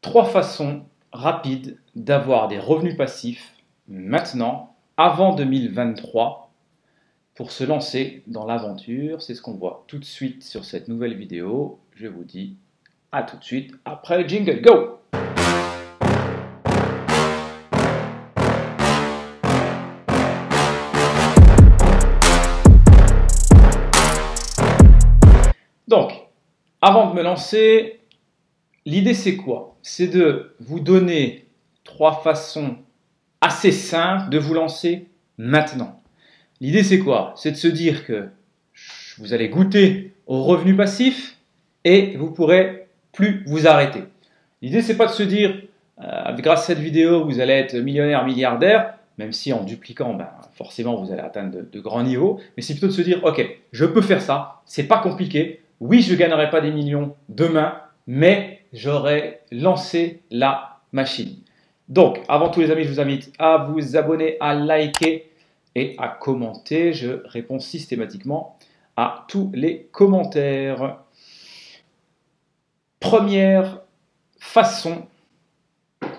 Trois façons rapides d'avoir des revenus passifs maintenant, avant 2023, pour se lancer dans l'aventure. C'est ce qu'on voit tout de suite sur cette nouvelle vidéo. Je vous dis à tout de suite après le jingle. Go! Donc, avant de me lancer, l'idée c'est quoi? C'est de vous donner trois façons assez simples de vous lancer maintenant. L'idée c'est quoi? C'est de se dire que vous allez goûter au revenu passif et vous pourrez plus vous arrêter. L'idée c'est pas de se dire grâce à cette vidéo vous allez être millionnaire, milliardaire, même si en dupliquant forcément vous allez atteindre de grands niveaux, mais c'est plutôt de se dire ok, je peux faire ça, c'est pas compliqué, oui je ne gagnerai pas des millions demain, mais j'aurai lancé la machine. Donc avant tout les amis, je vous invite à vous abonner, à liker et à commenter. Je réponds systématiquement à tous les commentaires. Première façon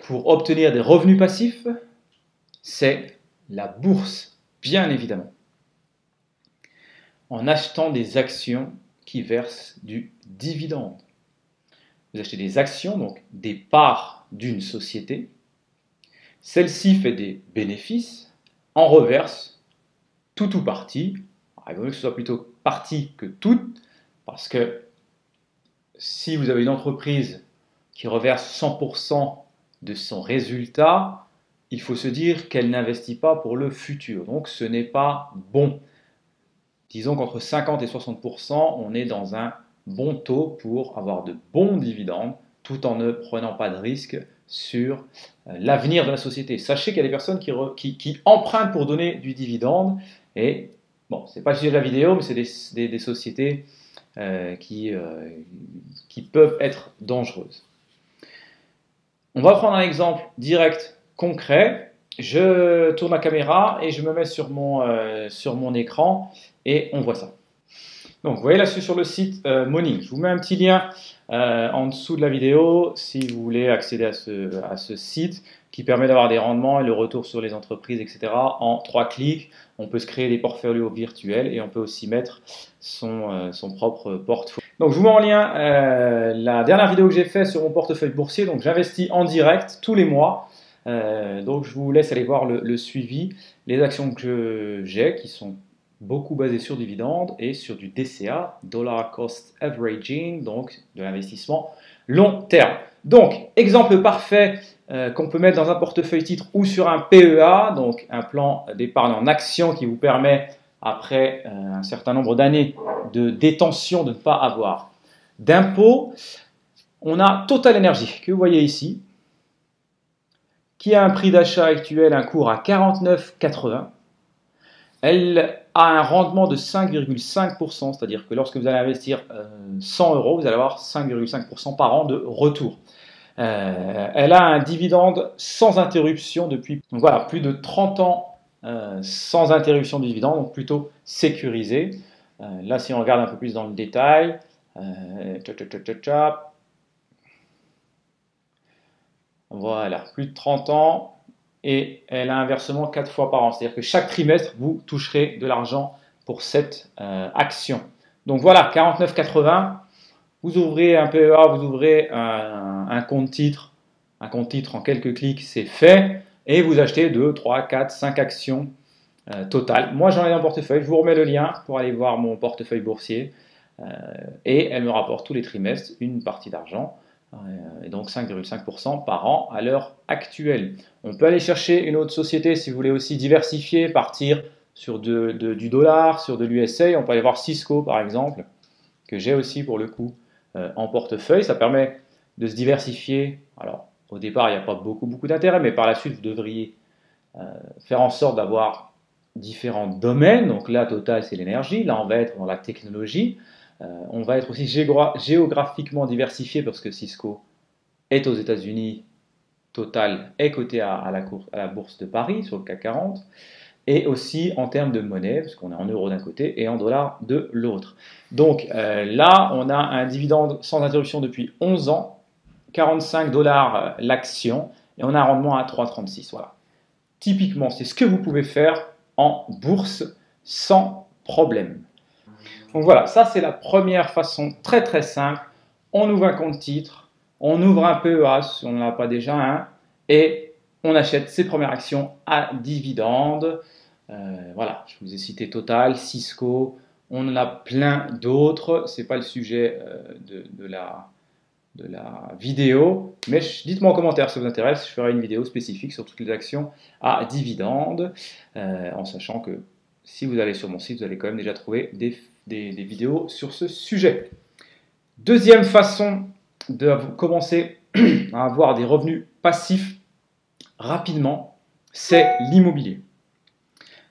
pour obtenir des revenus passifs, c'est la bourse, bien évidemment. En achetant des actions qui versent du dividende. Vous achetez des actions, donc des parts d'une société. Celle-ci fait des bénéfices, en reverse tout ou partie. Il vaut mieux que ce soit plutôt partie que toute, parce que si vous avez une entreprise qui reverse 100% de son résultat, il faut se dire qu'elle n'investit pas pour le futur. Donc ce n'est pas bon. Disons qu'entre 50 et 60%, on est dans un bon taux pour avoir de bons dividendes, tout en ne prenant pas de risque sur l'avenir de la société. Sachez qu'il y a des personnes qui empruntent pour donner du dividende, et bon, c'est pas le sujet de la vidéo, mais c'est des sociétés qui peuvent être dangereuses. On va prendre un exemple direct, concret. Je tourne la caméra et je me mets sur mon écran et on voit ça. Donc vous voyez là sur le site Money. Je vous mets un petit lien en dessous de la vidéo si vous voulez accéder à ce site qui permet d'avoir des rendements et le retour sur les entreprises, etc. En 3 clics. On peut se créer des portfolios virtuels et on peut aussi mettre son propre portefeuille. Donc je vous mets en lien la dernière vidéo que j'ai faite sur mon portefeuille boursier. Donc j'investis en direct tous les mois. Donc je vous laisse aller voir le suivi, les actions que j'ai qui sont beaucoup basées sur dividendes et sur du DCA, Dollar Cost Averaging, donc de l'investissement long terme. Donc exemple parfait qu'on peut mettre dans un portefeuille titre ou sur un PEA, donc un plan d'épargne en action qui vous permet après un certain nombre d'années de détention de ne pas avoir d'impôts. On a Total Energy que vous voyez ici, qui a un prix d'achat actuel, un cours à 49,80. Elle a un rendement de 5,5%, c'est-à-dire que lorsque vous allez investir 100 €, vous allez avoir 5,5% par an de retour. Elle a un dividende sans interruption depuis donc voilà, plus de 30 ans sans interruption de dividende, donc plutôt sécurisé. Là, si on regarde un peu plus dans le détail, voilà, plus de 30 ans et elle a un versement 4 fois par an. C'est-à-dire que chaque trimestre, vous toucherez de l'argent pour cette action. Donc voilà, 49,80. Vous ouvrez un PEA, vous ouvrez un compte titre. Un compte titre en quelques clics, c'est fait. Et vous achetez 2, 3, 4, 5 actions totales. Moi, j'en ai dans le portefeuille. Je vous remets le lien pour aller voir mon portefeuille boursier. Et elle me rapporte tous les trimestres une partie d'argent. Et donc 5,5% par an à l'heure actuelle. On peut aller chercher une autre société si vous voulez aussi diversifier, partir sur du dollar, sur de l'USA. On peut aller voir Cisco par exemple, que j'ai aussi pour le coup en portefeuille. Ça permet de se diversifier. Alors au départ il n'y a pas beaucoup d'intérêt, mais par la suite vous devriez faire en sorte d'avoir différents domaines. Donc là Total c'est l'énergie, là on va être dans la technologie. On va être aussi géographiquement diversifié parce que Cisco est aux États-Unis, Total est coté à la bourse de Paris sur le CAC 40, et aussi en termes de monnaie, parce qu'on est en euros d'un côté et en dollars de l'autre. Donc là, on a un dividende sans interruption depuis 11 ans, 45 $ l'action et on a un rendement à 3,36. Voilà. Typiquement, c'est ce que vous pouvez faire en bourse sans problème. Donc voilà, ça c'est la première façon très très simple. On ouvre un compte titre, on ouvre un PEA si on n'en a pas déjà un et on achète ses premières actions à dividendes. Voilà, je vous ai cité Total, Cisco, on en a plein d'autres. Ce n'est pas le sujet de la vidéo, mais dites-moi en commentaire si ça vous intéresse. Je ferai une vidéo spécifique sur toutes les actions à dividendes, en sachant que si vous allez sur mon site, vous allez quand même déjà trouver des vidéos sur ce sujet. Deuxième façon de commencer à avoir des revenus passifs rapidement, c'est l'immobilier.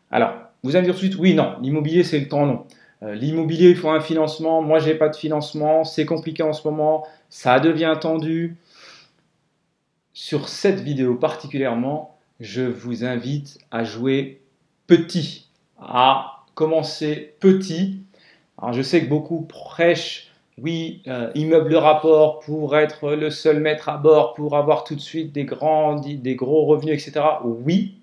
Alors, vous allez me dire tout de suite, oui, non, l'immobilier c'est le temps long. L'immobilier, il faut un financement, moi j'ai pas de financement, c'est compliqué en ce moment, ça devient tendu. Sur cette vidéo particulièrement, je vous invite à jouer petit, à commencer petit. Alors je sais que beaucoup prêchent, oui, immeuble de rapport pour être le seul maître à bord, pour avoir tout de suite des gros revenus, etc. Oui,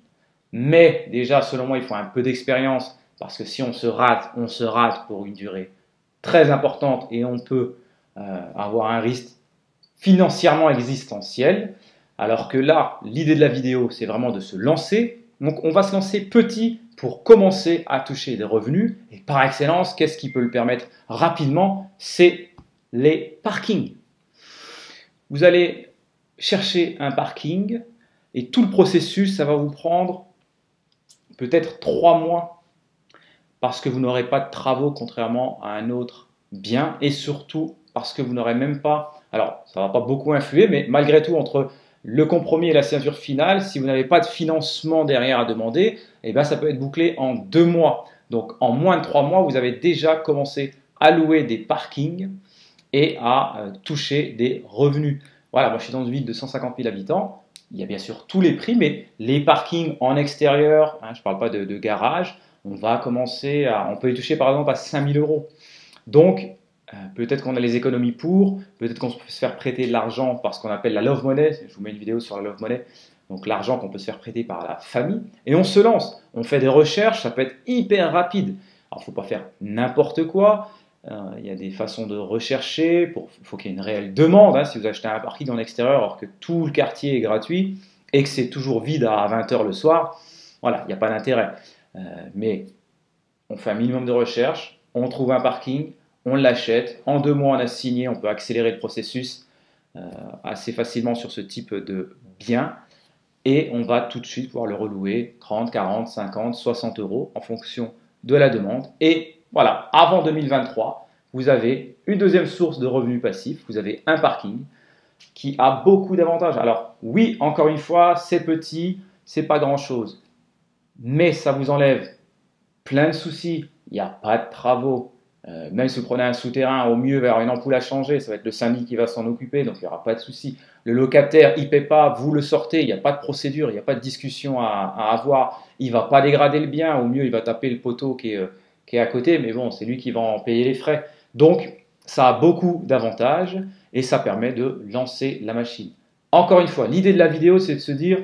mais déjà selon moi il faut un peu d'expérience. Parce que si on se rate pour une durée très importante et on peut avoir un risque financièrement existentiel. Alors que là, l'idée de la vidéo, c'est vraiment de se lancer. Donc on va se lancer petit pour commencer à toucher des revenus. Et par excellence, qu'est-ce qui peut le permettre rapidement? C'est les parkings. Vous allez chercher un parking et tout le processus, ça va vous prendre peut-être 3 mois. Parce que vous n'aurez pas de travaux contrairement à un autre bien et surtout parce que vous n'aurez même pas, alors ça ne va pas beaucoup influer, mais malgré tout entre le compromis et la signature finale, si vous n'avez pas de financement derrière à demander, eh bien, ça peut être bouclé en 2 mois. Donc en moins de 3 mois, vous avez déjà commencé à louer des parkings et à toucher des revenus. Voilà, moi je suis dans une ville de 150 000 habitants, il y a bien sûr tous les prix, mais les parkings en extérieur, je ne parle pas de garage, on va commencer on peut y toucher par exemple à 5 000 €. Donc, peut-être qu'on a les économies pour, peut-être qu'on peut se faire prêter de l'argent par ce qu'on appelle la love money. Je vous mets une vidéo sur la love money. Donc, l'argent qu'on peut se faire prêter par la famille. Et on se lance. On fait des recherches, ça peut être hyper rapide. Alors, il ne faut pas faire n'importe quoi. Il y a des façons de rechercher. Il faut qu'il y ait une réelle demande. Si vous achetez un parking en extérieur alors que tout le quartier est gratuit et que c'est toujours vide à 20 h le soir, voilà, il n'y a pas d'intérêt. Mais on fait un minimum de recherche, on trouve un parking, on l'achète, en 2 mois on a signé, on peut accélérer le processus assez facilement sur ce type de bien et on va tout de suite pouvoir le relouer 30, 40, 50, 60 € en fonction de la demande. Et voilà, avant 2023, vous avez une deuxième source de revenus passifs, vous avez un parking qui a beaucoup d'avantages. Alors oui, encore une fois, c'est petit, c'est pas grand chose. Mais ça vous enlève plein de soucis. Il n'y a pas de travaux. Même si vous prenez un souterrain, au mieux, il va y avoir une ampoule à changer. Ça va être le syndic qui va s'en occuper, donc il n'y aura pas de soucis. Le locataire, il ne paie pas, vous le sortez. Il n'y a pas de procédure, il n'y a pas de discussion à avoir. Il ne va pas dégrader le bien. Au mieux, il va taper le poteau qui est à côté. Mais bon, c'est lui qui va en payer les frais. Donc, ça a beaucoup d'avantages et ça permet de lancer la machine. Encore une fois, l'idée de la vidéo, c'est de se dire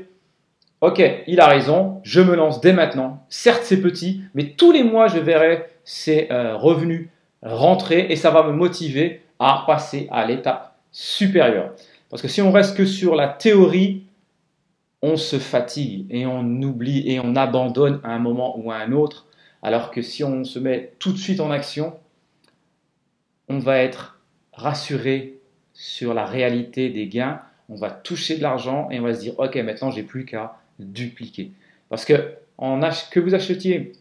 ok, il a raison, je me lance dès maintenant. Certes, c'est petit, mais tous les mois, je verrai ces revenus rentrer et ça va me motiver à passer à l'étape supérieure. Parce que si on reste que sur la théorie, on se fatigue et on oublie et on abandonne à un moment ou à un autre. Alors que si on se met tout de suite en action, on va être rassuré sur la réalité des gains. On va toucher de l'argent et on va se dire, ok, maintenant, j'ai plus qu'à dupliquer. Parce que vous achetiez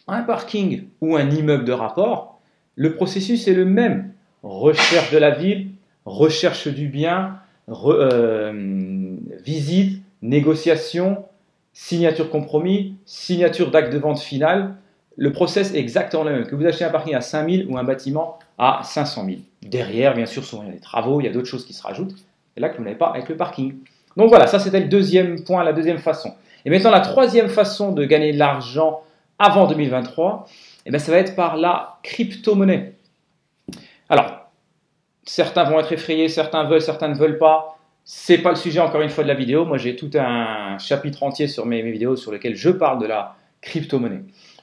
un parking ou un immeuble de rapport, le processus est le même. Recherche de la ville, recherche du bien, visite, négociation, signature compromis, signature d'acte de vente finale. Le process est exactement le même. Que vous achetez un parking à 5 000 ou un bâtiment à 500 000. Derrière, bien sûr, souvent il y a des travaux, il y a d'autres choses qui se rajoutent. C'est là que vous n'avez pas avec le parking. Donc voilà, ça c'était le deuxième point, la deuxième façon. Et maintenant, la troisième façon de gagner de l'argent avant 2023, ça va être par la crypto-monnaie. Alors, Certains vont être effrayés, certains ne veulent pas. C'est pas le sujet encore une fois de la vidéo. Moi, j'ai tout un chapitre entier sur mes vidéos sur lequel je parle de la crypto-monnaie.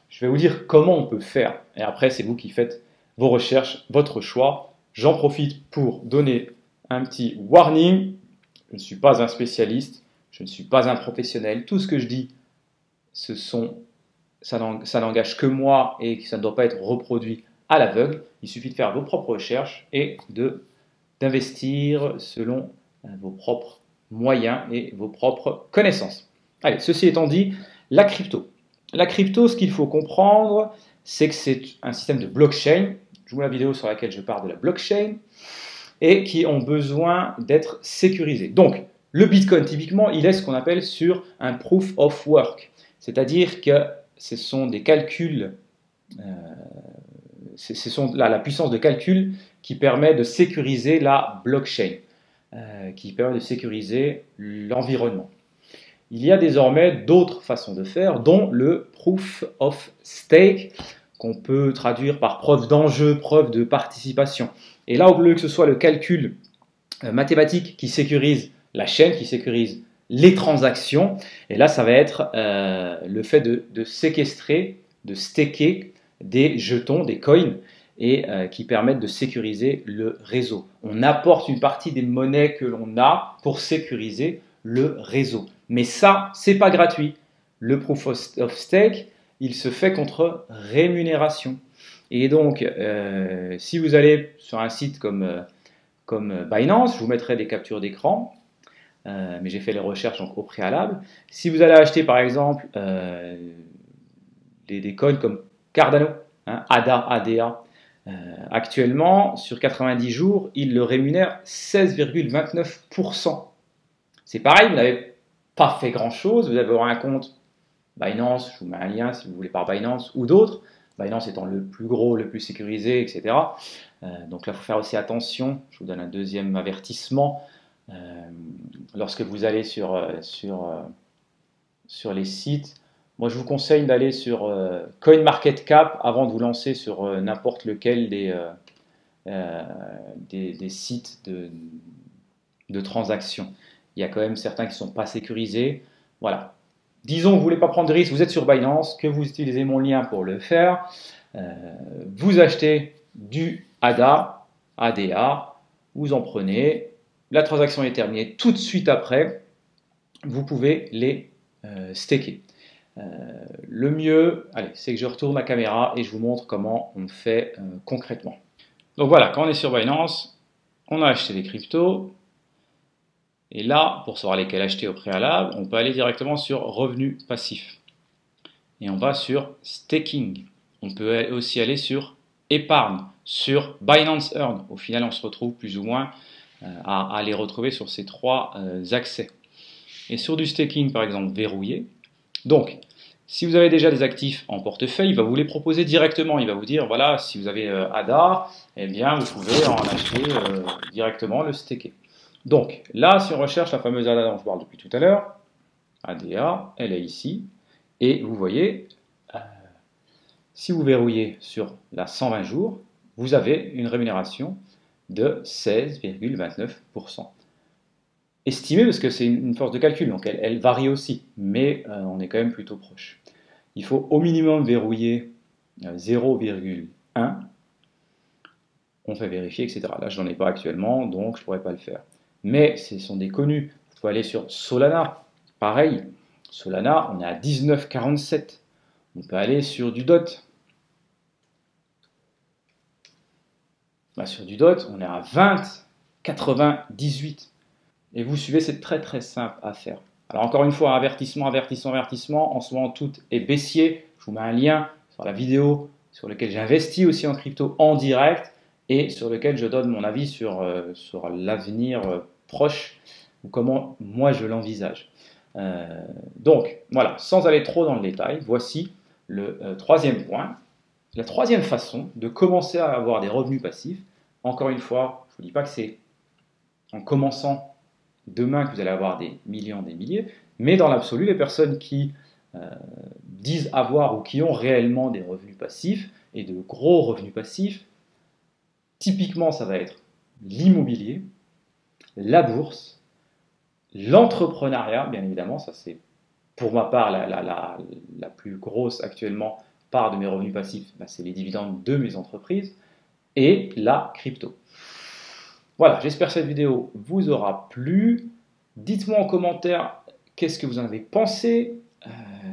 Je vais vous dire comment on peut faire. Et après, c'est vous qui faites vos recherches, votre choix. J'en profite pour donner un petit warning. Je ne suis pas un spécialiste, je ne suis pas un professionnel. Tout ce que je dis, ça n'engage que moi et ça ne doit pas être reproduit à l'aveugle. Il suffit de faire vos propres recherches et d'investir selon vos propres moyens et vos propres connaissances. Allez, ceci étant dit, la crypto. La crypto, ce qu'il faut comprendre, c'est que c'est un système de blockchain. Je vous la vidéo sur laquelle je parle de la blockchain et qui ont besoin d'être sécurisés. Donc, le Bitcoin, typiquement, il est ce qu'on appelle sur un proof of work. C'est-à-dire que ce sont des calculs, la puissance de calcul qui permet de sécuriser la blockchain, qui permet de sécuriser l'environnement. Il y a désormais d'autres façons de faire, dont le proof of stake, qu'on peut traduire par preuve d'enjeu, preuve de participation. Et là, au lieu que ce soit le calcul mathématique qui sécurise la chaîne, qui sécurise les transactions, et là, ça va être le fait de séquestrer, de staker des jetons, des coins, et qui permettent de sécuriser le réseau. On apporte une partie des monnaies que l'on a pour sécuriser le réseau. Mais ça, c'est pas gratuit. Le proof of stake, il se fait contre rémunération. Et donc, si vous allez sur un site comme Binance, je vous mettrai des captures d'écran, mais j'ai fait les recherches donc, au préalable. Si vous allez acheter par exemple des coins comme Cardano, hein, ADA, actuellement, sur 90 jours, il le rémunère 16,29%. C'est pareil, vous n'avez pas fait grand-chose, vous avez un compte Binance, je vous mets un lien si vous voulez par Binance ou d'autres, Binance étant le plus gros, le plus sécurisé, etc. Donc là, il faut faire aussi attention, je vous donne un deuxième avertissement, lorsque vous allez sur les sites, moi je vous conseille d'aller sur CoinMarketCap avant de vous lancer sur n'importe lequel des sites de transactions. Il y a quand même certains qui ne sont pas sécurisés. Voilà. Disons que vous ne voulez pas prendre de risque, vous êtes sur Binance, que vous utilisez mon lien pour le faire. Vous achetez du ADA, vous en prenez, la transaction est terminée. Tout de suite après, vous pouvez les staker. Le mieux, allez, c'est que je retourne la caméra et je vous montre comment on fait concrètement. Donc voilà, quand on est sur Binance, on a acheté des cryptos. Et là, pour savoir lesquels acheter au préalable, on peut aller directement sur revenus passifs. Et on va sur staking. On peut aussi aller sur épargne, sur Binance Earn. Au final, on se retrouve plus ou moins à les retrouver sur ces trois accès. Et sur du staking, par exemple, verrouillé. Donc, si vous avez déjà des actifs en portefeuille, il va vous les proposer directement. Il va vous dire, voilà, si vous avez ADA, eh bien, vous pouvez en acheter directement, le staker. Donc, là, si on recherche la fameuse ADA dont je parle depuis tout à l'heure, ADA, elle est ici. Et vous voyez, si vous verrouillez sur la 120 jours, vous avez une rémunération de 16,29%. Estimée parce que c'est une force de calcul, donc elle varie aussi, mais on est quand même plutôt proche. Il faut au minimum verrouiller 0,1. On fait vérifier, etc. Là, je n'en ai pas actuellement, donc je ne pourrais pas le faire. Mais ce sont des connus. Il faut aller sur Solana. Pareil, Solana, on est à 19,47. On peut aller sur du DOT. Bah, sur du DOT, on est à 20,98. Et vous suivez, c'est très très simple à faire. Alors encore une fois, avertissement. En ce moment, tout est baissier. Je vous mets un lien sur la vidéo sur lequel j'investis aussi en crypto en direct et sur lequel je donne mon avis sur l'avenir proche ou comment moi je l'envisage. Donc voilà, sans aller trop dans le détail, voici le troisième point. La troisième façon de commencer à avoir des revenus passifs, encore une fois, je ne vous dis pas que c'est en commençant demain que vous allez avoir des millions, des milliers, mais dans l'absolu, les personnes qui disent avoir ou qui ont réellement des revenus passifs et de gros revenus passifs, typiquement, ça va être l'immobilier, la bourse, l'entrepreneuriat, bien évidemment, ça c'est pour ma part la plus grosse actuellement part de mes revenus passifs, ben, c'est les dividendes de mes entreprises, et la crypto. Voilà, j'espère que cette vidéo vous aura plu. Dites-moi en commentaire qu'est-ce que vous en avez pensé,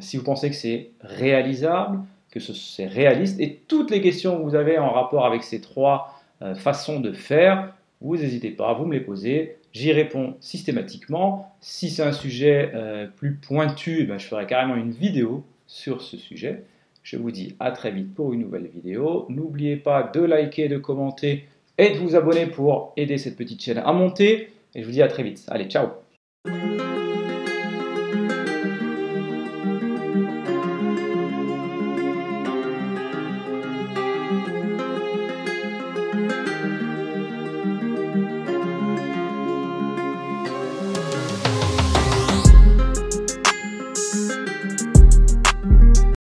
si vous pensez que c'est réalisable, que c'est réaliste, et toutes les questions que vous avez en rapport avec ces trois façons de faire, vous n'hésitez pas, vous me les posez, j'y réponds systématiquement. Si c'est un sujet plus pointu, ben, je ferai carrément une vidéo sur ce sujet. Je vous dis à très vite pour une nouvelle vidéo. N'oubliez pas de liker, de commenter et de vous abonner pour aider cette petite chaîne à monter. Et je vous dis à très vite. Allez, ciao!